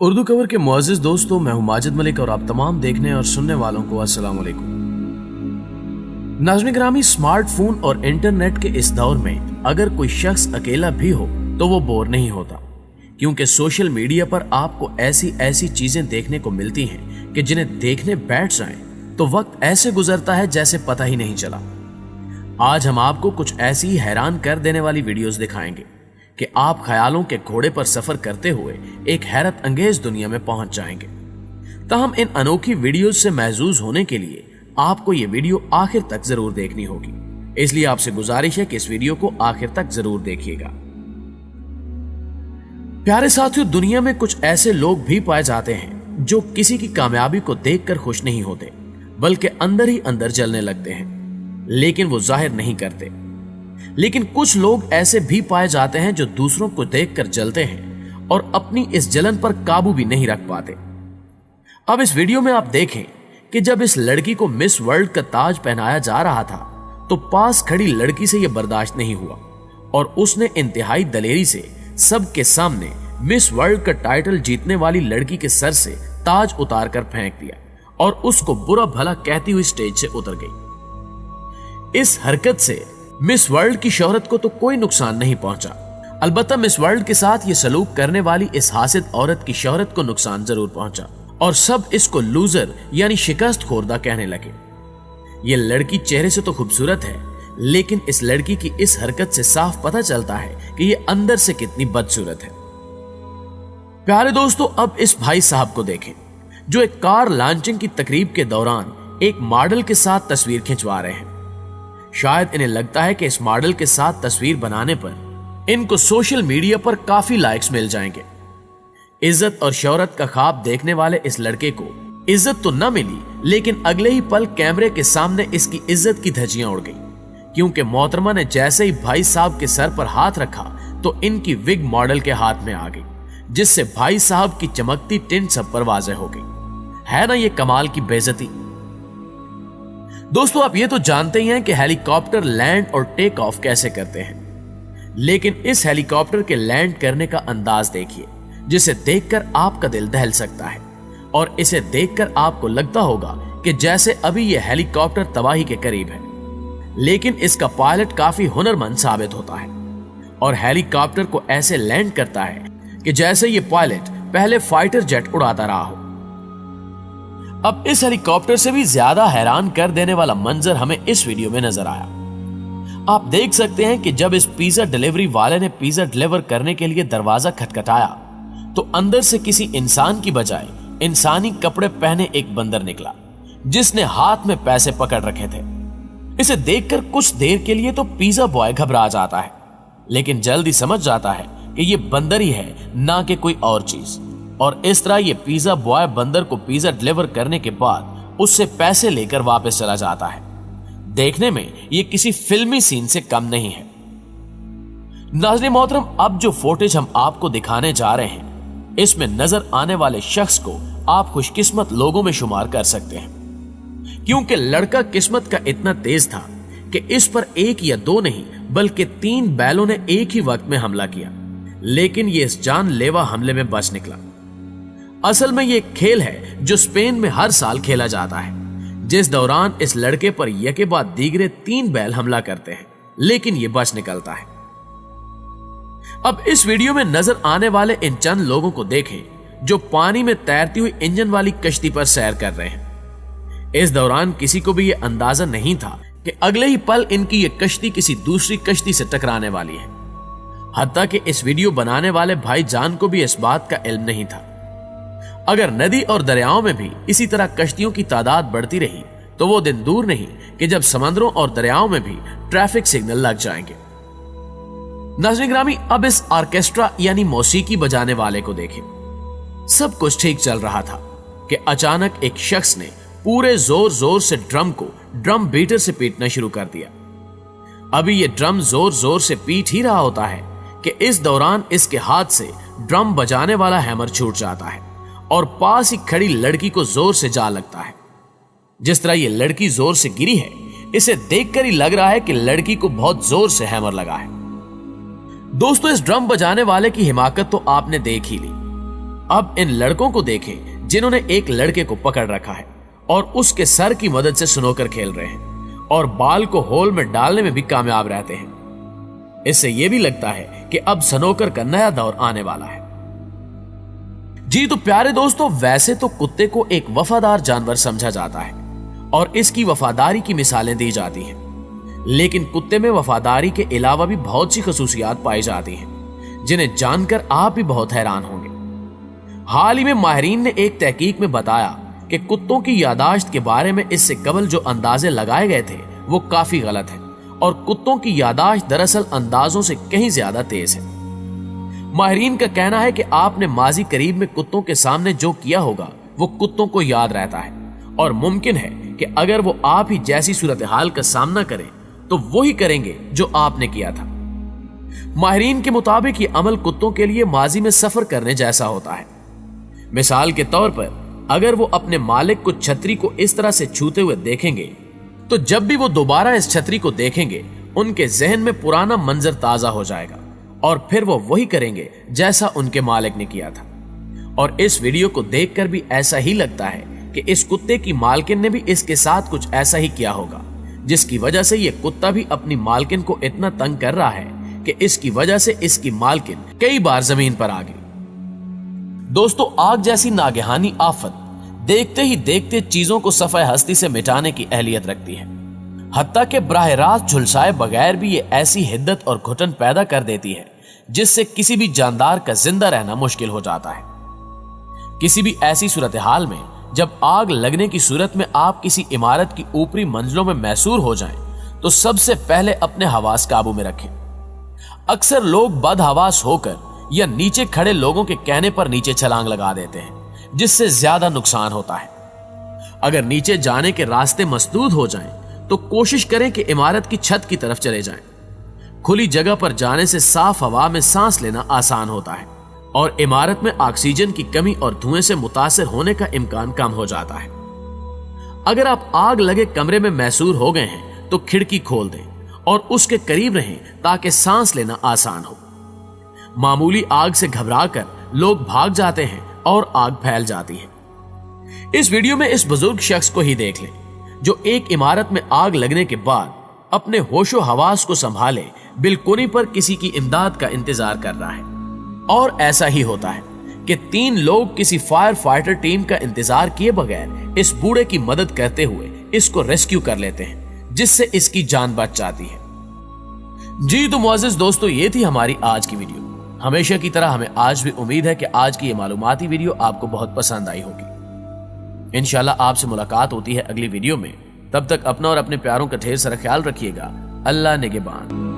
Urdu cover के मुअज़्ज़िज़ दोस्तों, मैं हूं माजिद मलिक और आप तमाम देखने और सुनने वालों को अस्सलाम वालेकुम। नाज़रीन गिरामी, स्मार्टफोन और इंटरनेट के इस दौर में अगर कोई शख्स अकेला भी हो तो वो बोर नहीं होता, क्योंकि सोशल मीडिया पर आपको ऐसी चीजें देखने को मिलती हैं कि जिन्हें देखने बैठ जाएं तो वक्त ऐसे गुजरता है जैसे पता ही नहीं चला। आज हम आपको कुछ ऐसी ही हैरान कर देने वाली वीडियोस दिखाएंगे कि आप ख्यालों के घोड़े पर सफर करते हुए एक हैरत अंगेज दुनिया में पहुंच जाएंगे। ताहम इन अनोखी वीडियोस से महजूज होने के लिए आपको ये वीडियो आखिर तक जरूर देखनी होगी, इसलिए आपसे गुजारिश है कि इस वीडियो को आखिर तक जरूर देखिएगा। प्यारे साथियों, दुनिया में कुछ ऐसे लोग भी पाए जाते हैं जो किसी की कामयाबी को देखकर खुश नहीं होते, बल्कि अंदर ही अंदर जलने लगते हैं, लेकिन वो जाहिर नहीं करते। लेकिन कुछ लोग ऐसे भी पाए जाते हैं जो दूसरों को देखकर जलते हैं और अपनी इस जलन पर काबू भी नहीं रख पाते। अब इस वीडियो में आप देखें कि जब इस लड़की को मिस वर्ल्ड का ताज पहनाया जा रहा था तो पास खड़ी लड़की से यह बर्दाश्त नहीं हुआ और उसने इंतहाई दलेरी से सबके सामने मिस वर्ल्ड का टाइटल जीतने वाली लड़की के सर से ताज उतार कर फेंक दिया और उसको बुरा भला कहती हुई स्टेज से उतर गई। इस हरकत से मिस वर्ल्ड की शोहरत को तो कोई नुकसान नहीं पहुंचा, अलबत्ता मिस वर्ल्ड के साथ ये सलूक करने वाली इस हासिद औरत की शोहरत को नुकसान जरूर पहुंचा और सब इसको लूजर यानी शिकस्त खोरदा कहने लगे। ये लड़की चेहरे से तो खूबसूरत है, लेकिन इस लड़की की इस हरकत से साफ पता चलता है कि ये अंदर से कितनी बदसूरत है। प्यारे दोस्तों, अब इस भाई साहब को देखें जो एक कार लॉन्चिंग की तकरीब के दौरान एक मॉडल के साथ तस्वीर खिंचवा रहे हैं। शायद इन्हें लगता है कि इस मॉडल के साथ तस्वीर बनाने पर इनको सोशल मीडिया पर काफी लाइक्स मिल जाएंगे। इज्जत और शोहरत का ख्वाब देखने वाले इस लड़के को इज्जत तो न मिली, लेकिन अगले ही पल कैमरे के सामने इसकी इज्जत की धज्जियां उड़ गई, क्योंकि मोहतरमा ने जैसे ही भाई साहब के सर पर हाथ रखा तो इनकी विग मॉडल के हाथ में आ गई, जिससे भाई साहब की चमकती टिंट सब पर वाज़ेह हो गई। है ना ये कमाल की बेइज्जती। दोस्तों, आप ये तो जानते ही हैं कि हेलीकॉप्टर लैंड और टेक ऑफ कैसे करते हैं, लेकिन इस हेलीकॉप्टर के लैंड करने का अंदाज देखिए, जिसे देखकर आपका दिल दहल सकता है और इसे देखकर आपको लगता होगा कि जैसे अभी यह हेलीकॉप्टर तबाही के करीब है। लेकिन इसका पायलट काफी हुनरमंद साबित होता है और हेलीकॉप्टर को ऐसे लैंड करता है कि जैसे ये पायलट पहले फाइटर जेट उड़ाता रहा हो। अब इस हेलीकॉप्टर से भी ज्यादा हैरान कर देने वाला मंजर हमें इस वीडियो में नजर आया। आप देख सकते हैं कि जब इस पिज्जा डिलीवरी वाले ने पिज्जा डिलीवर करने के लिए दरवाजा खटखटाया तो अंदर से किसी इंसान की बजाय इंसानी कपड़े पहने एक बंदर निकला, जिसने हाथ में पैसे पकड़ रखे थे। इसे देखकर कुछ देर के लिए तो पिज्जा बॉय घबरा जाता है, लेकिन जल्दी समझ जाता है कि ये बंदर ही है, ना कि कोई और चीज। और इस तरह ये पिज्जा बॉय बंदर को पिज्जा डिलीवर करने के बाद उससे पैसे लेकर वापस चला जाता है। देखने में ये किसी फिल्मी सीन से कम नहीं है। नाज़रीन मोहतरम, अब जो फुटेज हम आपको दिखाने जा रहे हैं, इसमें नजर आने वाले शख्स को आप खुशकिस्मत लोगों में शुमार कर सकते हैं, क्योंकि लड़का किस्मत का इतना तेज था कि इस पर एक या दो नहीं बल्कि 3 बैलों ने एक ही वक्त में हमला किया, लेकिन ये इस जानलेवा हमले में बच निकला। असल में ये एक खेल है जो स्पेन में हर साल खेला जाता है, जिस दौरान इस लड़के पर यके बाद दीगरे 3 बैल हमला करते हैं, लेकिन ये बच निकलता है। अब इस वीडियो में नजर आने वाले इन चंद लोगों को देखें जो पानी में तैरती हुई इंजन वाली कश्ती पर सैर कर रहे हैं। इस दौरान किसी को भी यह अंदाजा नहीं था कि अगले ही पल इनकी ये कश्ती किसी दूसरी कश्ती से टकराने वाली है। हत्ता कि इस वीडियो बनाने वाले भाई जान को भी इस बात का इल्म नहीं था। अगर नदी और दरियाओं में भी इसी तरह कश्तियों की तादाद बढ़ती रही तो वो दिन दूर नहीं कि जब समंदरों और दरियाओं में भी ट्रैफिक सिग्नल लग जाएंगे। नाज़रीन गिरामी, अब इस ऑर्केस्ट्रा यानी मौसीकी बजाने वाले को देखें। सब कुछ ठीक चल रहा था कि अचानक एक शख्स ने पूरे जोर जोर से ड्रम को ड्रम बीटर से पीटना शुरू कर दिया। अभी ये ड्रम जोर जोर से पीट ही रहा होता है कि इस दौरान इसके हाथ से ड्रम बजाने वाला हैमर छूट जाता है और पास ही खड़ी लड़की को जोर से जा लगता है। जिस तरह ये लड़की जोर से गिरी है, इसे देखकर ही लग रहा है कि लड़की को बहुत जोर से हैमर लगा है। दोस्तों, इस ड्रम बजाने वाले की हिमाकत तो आपने देख ही ली। अब इन लड़कों को देखें जिन्होंने एक लड़के को पकड़ रखा है और उसके सर की मदद से स्नूकर खेल रहे हैं और बाल को होल में डालने में भी कामयाब रहते हैं। इससे यह भी लगता है कि अब स्नूकर का नया दौर आने वाला है। जी तो प्यारे दोस्तों, वैसे तो कुत्ते को एक वफादार जानवर समझा जाता है और इसकी वफादारी की मिसालें दी जाती हैं, लेकिन कुत्ते में वफादारी के अलावा भी बहुत सी खसूसियात पाई जाती हैं जिन्हें जानकर आप भी बहुत हैरान होंगे। हाल ही में माहिरीन ने एक तहकीक में बताया कि कुत्तों की यादाश्त के बारे में इससे कबल जो अंदाजे लगाए गए थे वो काफी गलत है और कुत्तों की यादाश्त दरअसल अंदाजों से कहीं ज्यादा तेज है। माहिरीन का कहना है कि आपने माजी करीब में कुत्तों के सामने जो किया होगा वो कुत्तों को याद रहता है और मुमकिन है कि अगर वो आप ही जैसी सूरत हाल का सामना करें तो वही करेंगे जो आपने किया था। माहिरीन के मुताबिक ये अमल कुत्तों के लिए माजी में सफर करने जैसा होता है। मिसाल के तौर पर अगर वो अपने मालिक को छतरी को इस तरह से छूते हुए देखेंगे तो जब भी वो दोबारा इस छतरी को देखेंगे उनके जहन में पुराना मंजर ताजा हो जाएगा और फिर वो वही करेंगे जैसा उनके मालिक ने किया था। और इस वीडियो को देखकर भी ऐसा ही लगता है कि इस कुत्ते की मालकिन ने भी इसके साथ कुछ ऐसा ही किया होगा, जिसकी वजह से ये कुत्ता भी अपनी मालकिन को इतना तंग कर रहा है कि इसकी वजह से इसकी मालकिन कई बार जमीन पर आ गई। दोस्तों, आग जैसी नागहानी आफत देखते ही देखते चीजों को सफाए हस्ती से मिटाने की अहलियत रखती है। हत्ता के बराह रास्त झुलसाए बगैर भी ये ऐसी हिद्दत और घुटन पैदा कर देती है जिससे किसी भी जानदार का जिंदा रहना मुश्किल हो जाता है। किसी भी ऐसी सूरत हाल में जब आग लगने की सूरत में आप किसी इमारत की ऊपरी मंजिलों में मैसूर हो जाएं, तो सबसे पहले अपने हवास काबू में रखें। अक्सर लोग बदहवास होकर या नीचे खड़े लोगों के कहने पर नीचे छलांग लगा देते हैं, जिससे ज्यादा नुकसान होता है। अगर नीचे जाने के रास्ते मसदूद हो जाएं, तो कोशिश करें कि इमारत की छत की तरफ चले जाएं। खुली जगह पर जाने से साफ हवा में सांस लेना आसान होता है और इमारत में ऑक्सीजन की कमी और धुएं से मुतासिर होने का इम्कान कम हो जाता है। अगर आप आग लगे कमरे में मैसूर हो गए हैं तो खिड़की खोल दें और उसके करीब रहें ताकि सांस लेना आसान हो। मामूली आग से घबराकर लोग भाग जाते हैं और आग फैल जाती है। इस वीडियो में इस बुजुर्ग शख्स को ही देख लें जो एक इमारत में आग लगने के बाद अपने होशो हवास को संभाले बिलकुनी पर किसी की इमदाद का इंतजार कर रहा है। और ऐसा ही होता है कि 3 लोग किसी फायर फाइटर टीम का इंतजार किए बगैर इस बूढ़े की मदद करते हुए इसको रेस्क्यू कर लेते हैं, जिससे इसकी जान बच जाती है। जी तो मुअज़्ज़िज़ दोस्तों, ये थी हमारी आज की वीडियो। हमेशा की तरह हमें आज भी उम्मीद है कि आज की ये मालूमाती वीडियो आपको बहुत पसंद आई होगी। इंशाल्लाह आपसे मुलाकात होती है अगली वीडियो में। तब तक अपना और अपने प्यारों का ढेर सारा ख्याल रखिएगा। अल्लाह निगहबान।